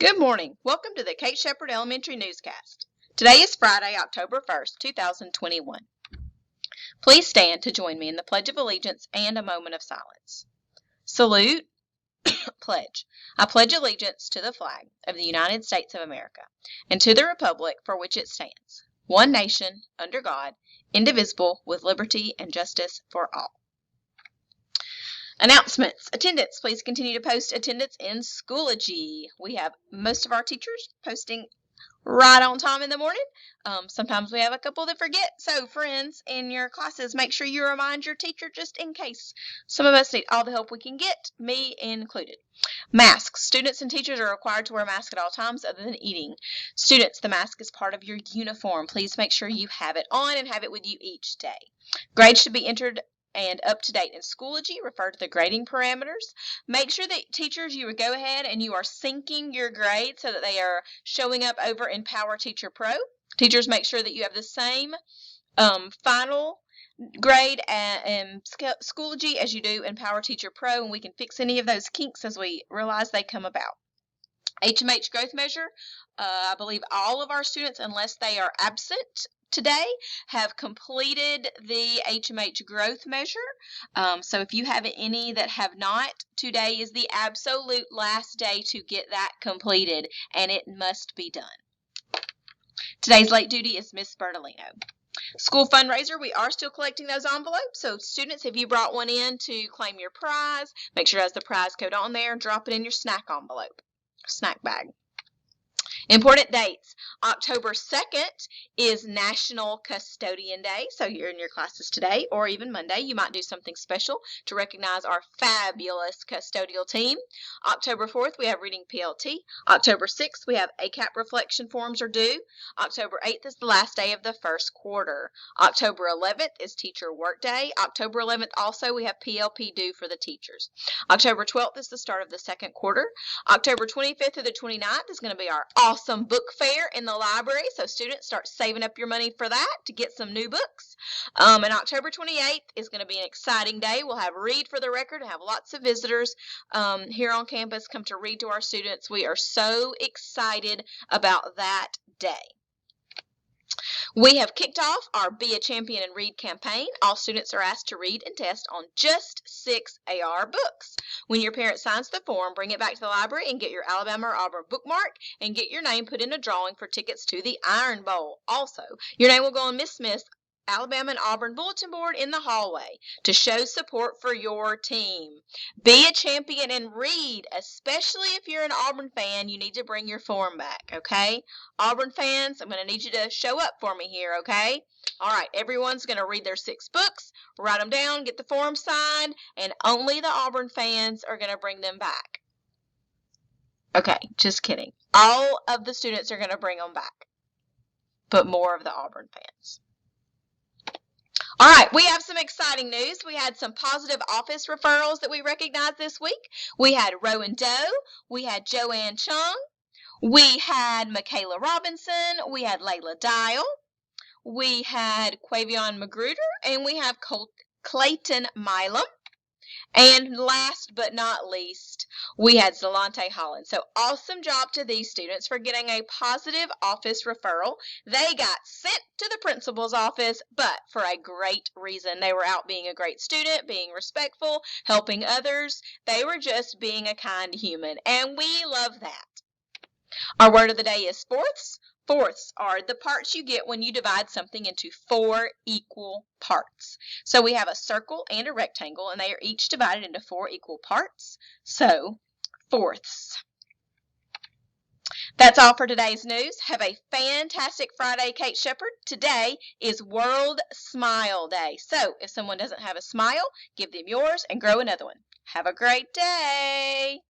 Good morning. Welcome to the Kate Shepherd Elementary Newscast. Today is Friday, October 1st, 2021. Please stand to join me in the Pledge of Allegiance and a moment of silence. Salute, pledge. I pledge allegiance to the flag of the United States of America and to the republic for which it stands, one nation, under God, indivisible, with liberty and justice for all. Announcements. Attendance. Please continue to post attendance in Schoology. We have most of our teachers posting right on time in the morning. Sometimes we have a couple that forget. So friends in your classes, make sure you remind your teacher just in case. Some of us need all the help we can get, me included. Masks. Students and teachers are required to wear masks at all times other than eating. Students, the mask is part of your uniform. Please make sure you have it on and have it with you each day. Grades should be entered and up to date in Schoology. Refer to the grading parameters. Make sure that teachers, you would go ahead and you are syncing your grades so that they are showing up over in Power Teacher Pro. Teachers, make sure that you have the same final grade in Schoology as you do in Power Teacher Pro, and we can fix any of those kinks as we realize they come about. HMH growth measure. I believe all of our students, unless they are absent today, have completed the HMH growth measure. So if you have any that have not, today is the absolute last day to get that completed, and it must be done. Today's late duty is Miss Bertolino. School fundraiser, we are still collecting those envelopes. So students, if you brought one in to claim your prize, make sure it has the prize code on there and drop it in your snack envelope, snack bag. Important dates. October 2nd is National Custodian Day. So you're in your classes today or even Monday. You might do something special to recognize our fabulous custodial team. October 4th, we have Reading PLT. October 6th, we have ACAP reflection forms are due. October 8th is the last day of the first quarter. October 11th is Teacher Work Day. October 11th also, we have PLP due for the teachers. October 12th is the start of the second quarter. October 25th through the 29th is going to be our awesome book fair in the library. So students, start saving up your money for that to get some new books. And October 28th is going to be an exciting day. We'll have Read for the Record and have lots of visitors here on campus come to read to our students. We are so excited about that day. We have kicked off our Be a Champion and Read campaign. All students are asked to read and test on just 6 AR books. When your parent signs the form, bring it back to the library and get your Alabama or Auburn bookmark and get your name put in a drawing for tickets to the Iron Bowl. Also, your name will go on Miss Smith's Alabama and Auburn bulletin board in the hallway to show support for your team. Be a champion and read, especially if you're an Auburn fan. You need to bring your form back, okay? Auburn fans, I'm going to need you to show up for me here, okay? All right, everyone's going to read their 6 books, write them down, get the form signed, and only the Auburn fans are going to bring them back. Okay, just kidding. All of the students are going to bring them back, but more of the Auburn fans. All right, we have some exciting news. We had some positive office referrals that we recognized this week. We had Rowan Doe, we had Joanne Chung, we had Michaela Robinson, we had Layla Dial, we had Quavion Magruder, and we have Clayton Milam. And last but not least, we had Zalante Holland. So awesome job to these students for getting a positive office referral. They got sent to the principal's office, but for a great reason. They were out being a great student, being respectful, helping others. They were just being a kind human, and we love that. Our word of the day is fourths. Fourths are the parts you get when you divide something into 4 equal parts. So we have a circle and a rectangle, and they are each divided into 4 equal parts. So, fourths. That's all for today's news. Have a fantastic Friday, Kate Shepherd. Today is World Smile Day. So, if someone doesn't have a smile, give them yours and grow another one. Have a great day.